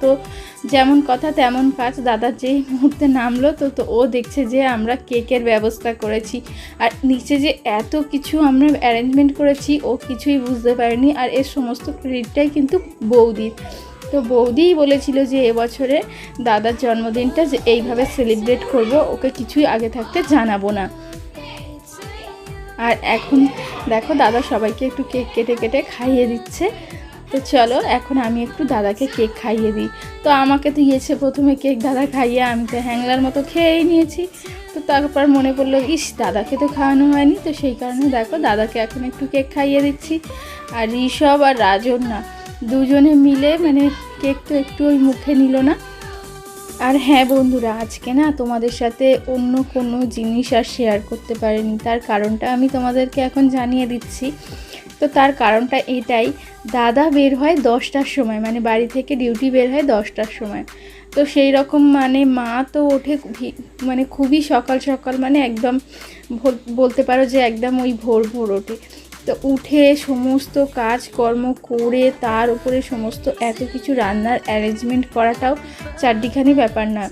তো যেমন কথা তেমন কাজ, দাদা যেই মুহূর্তে নামলো তো ও দেখছে যে আমরা কেকের ব্যবস্থা করেছি, আর নিচে যে এত কিছু আমরা অ্যারেঞ্জমেন্ট করেছি ও কিছুই বুঝতে পারেনি। আর এর সমস্ত ক্রেডিটটাই কিন্তু বৌদির। তো বৌদিই বলেছিল যে এবছরে দাদার জন্মদিনটা যে এইভাবে সেলিব্রেট করব, ওকে কিছুই আগে থাকতে জানাবো না। আর এখন দেখো দাদা সবাইকে একটু কেক কেটে কেটে খাইয়ে দিচ্ছে। তো চলো এখন আমি একটু দাদাকে কেক খাইয়ে দিই। তো আমাকে তো দিয়েছে প্রথমে কেক দাদা খাইয়ে, আমি তো হ্যাংলার মতো খেয়েই নিয়েছি। তো তারপর মনে পড়লো ইস দাদাকে তো খাওয়ানো হয়নি, তো সেই কারণে দেখো দাদাকে এখন একটু কেক খাইয়ে দিচ্ছি। আর ঋষভ আর রাজন না, দুজনে মিলে মানে কেক তো একটু ওই মুখে নিল না। আর হ্যাঁ বন্ধুরা, আজকে না তোমাদের সাথে অন্য কোনো জিনিস আর শেয়ার করতে পারিনি, তার কারণটা আমি তোমাদেরকে এখন জানিয়ে দিচ্ছি। তো তার কারণটা এটাই, দাদা বের হয় 10টার সময়, মানে বাড়ি থেকে ডিউটি বের হয় 10টার সময়। তো সেই রকম মানে মা তো ওঠে মানে খুবই সকাল সকাল, মানে একদম বলতে পারো যে একদম ওই ভোর ভোর ওঠে। তো উঠে সমস্ত কাজকর্ম করে তার উপরে সমস্ত এত কিছু রান্নার অ্যারেঞ্জমেন্ট করাটাও চারটিখানি ব্যাপার না।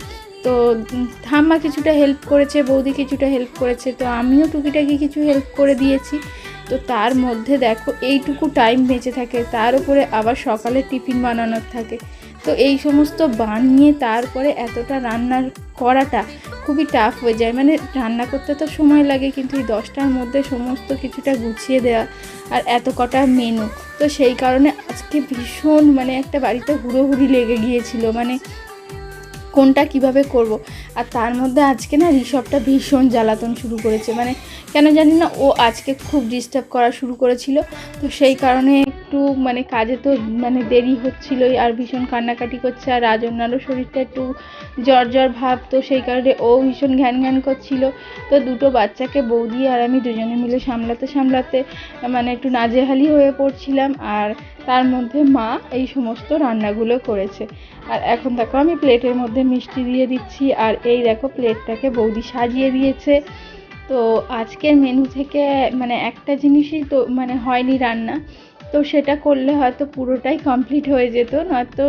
তো ঠাম্মা কিছুটা হেল্প করেছে, বৌদি কিছুটা হেল্প করেছে, তো আমিও টুকিটাকি কিছু হেল্প করে দিয়েছি। তো তার মধ্যে দেখো এইটুকু টাইম বেঁচে থাকে, তার উপরে আবার সকালে টিফিন বানানোর থাকে। তো এই সমস্ত বানিয়ে তারপরে এতটা রান্নার করাটা খুবই টাফ হয়ে যায়। মানে রান্না করতে তো সময় লাগে, কিন্তু এই 10টার মধ্যে সমস্ত কিছুটা গুছিয়ে দেওয়া আর এত কটা মেনু, তো সেই কারণে আজকে ভীষণ মানে একটা বাড়িতে হুড়োহুড়ি লেগে গিয়েছিল, মানে কোনটা কিভাবে করব। আর তার মধ্যে আজকে না ঋষভটা ভীষণ জ্বালাতন শুরু করেছে, মানে কেন জানি না ও আজকে খুব ডিস্টার্ব করা শুরু করেছিল। তো সেই কারণে একটু মানে কাজে তো মানে দেরি হচ্ছিলোই, আর ভীষণ কান্নাকাটি করছে। আর রাজন্যারও শরীরটা একটু জ্বর জ্বর ভাব, তো সেই কারণে ও ভীষণ ঘ্যান ঘ্যান করছিল। তো দুটো বাচ্চাকে বৌদি আর আমি দুজনে মিলে সামলাতে সামলাতে মানে একটু নাজেহালি হয়ে পড়ছিলাম। আর তার মধ্যে মা এই সমস্ত রান্নাগুলো করেছে। আর এখন দেখো আমি প্লেটের মধ্যে মিষ্টি দিয়ে দিচ্ছি, আর এই দেখো প্লেটটাকে বৌদি সাজিয়ে দিয়েছে। তো আজকের মেনু থেকে মানে একটা জিনিসই তো মানে হয়নি রান্না, তো সেটা করলে হয়তো পুরোটাই কমপ্লিট হয়ে যেত, নয়তো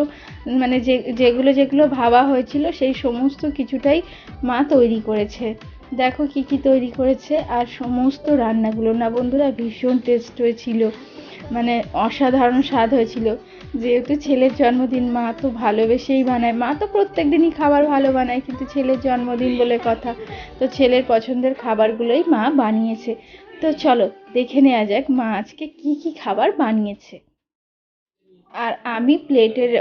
মানে যেগুলো যেগুলো ভাবা হয়েছিল সেই সমস্ত কিছুটাই মা তৈরি করেছে। দেখো কি কি তৈরি করেছে, আর সমস্ত রান্নাগুলো না বন্ধুরা ভীষণ টেস্ট হয়েছিল, মানে অসাধারণ স্বাদ হয়েছিল। যেহেতু ছেলের জন্মদিন, মা তো ভালোবেসেই বানায়, মা তো প্রত্যেক দিনই খাবার ভালো বানায়, কিন্তু ছেলের জন্মদিন বলে কথা, তো ছেলের পছন্দের খাবারগুলোই মা বানিয়েছে। তো চলো দেখে নেওয়া যাক মা আজকে কি কি খাবার বানিয়েছে। আর আমি প্লেটের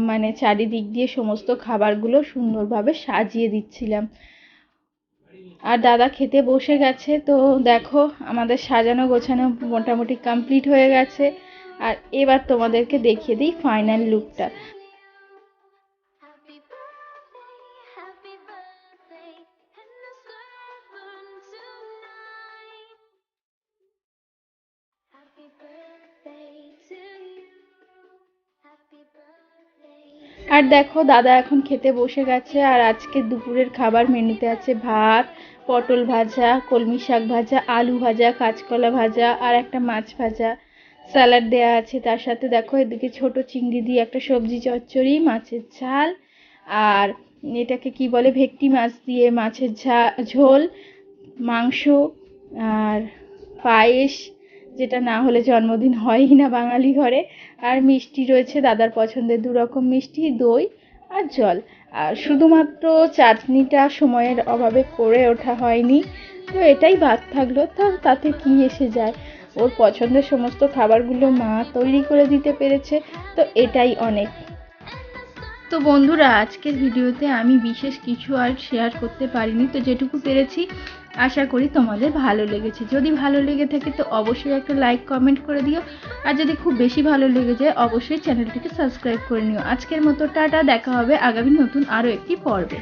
মানে চারিদিক দিয়ে সমস্ত খাবারগুলো সুন্দরভাবে সাজিয়ে দিচ্ছিলাম। আর দাদা খেতে বসে গেছে। তো দেখো আমাদের সাজানো গোছানো মোটামুটি কমপ্লিট হয়ে গেছে। আর এবার তোমাদেরকে দেখিয়ে দিই ফাইনাল লুকটা। আর দেখো দাদা এখন খেতে বসে গেছে। আর আজকে দুপুরের খাবার মেনুতে আছে ভাত, পটল ভাজা, কলমি শাক ভাজা, আলু ভাজা, কাঁচকলা ভাজা আর একটা মাছ ভাজা, স্যালাড দেয়া আছে। তার সাথে দেখো এদিকে ছোট চিংড়ি দিয়ে একটা সবজি চচ্চড়ি, মাছের ঝাল, আর এটাকে কি বলে ভেটকি মাছ দিয়ে মাছের ঝোল, মাংস, আর পায়েস, যেটা না হলে জন্মদিন হয়ই না বাঙালি ঘরে। আর মিষ্টি রয়েছে দাদার পছন্দের 2 রকম মিষ্টি, দই আর জল। আর শুধুমাত্র চাটনিটা সময়ের অভাবে করে ওঠা হয়নি, তো এটাই বাদ থাকলো, তো তাতে কি এসে যায়, ওর পছন্দের সমস্ত খাবারগুলো মা তৈরি করে দিতে পেরেছে, তো এটাই অনেক। তো বন্ধুরা আজকের ভিডিওতে আমি বিশেষ কিছু আর শেয়ার করতে পারিনি, তো যেটুকু পেরেছি আশা করি তোমাদের ভালো লেগেছে। যদি ভালো লেগে থাকে তো অবশ্যই একটা লাইক কমেন্ট করে দিও, আর যদি খুব বেশি ভালো লেগে যায় অবশ্যই চ্যানেলটিকে সাবস্ক্রাইব করে নিও। আজকের মতো টাটা, দেখা হবে আগামী নতুন আরও একটি পর্বে।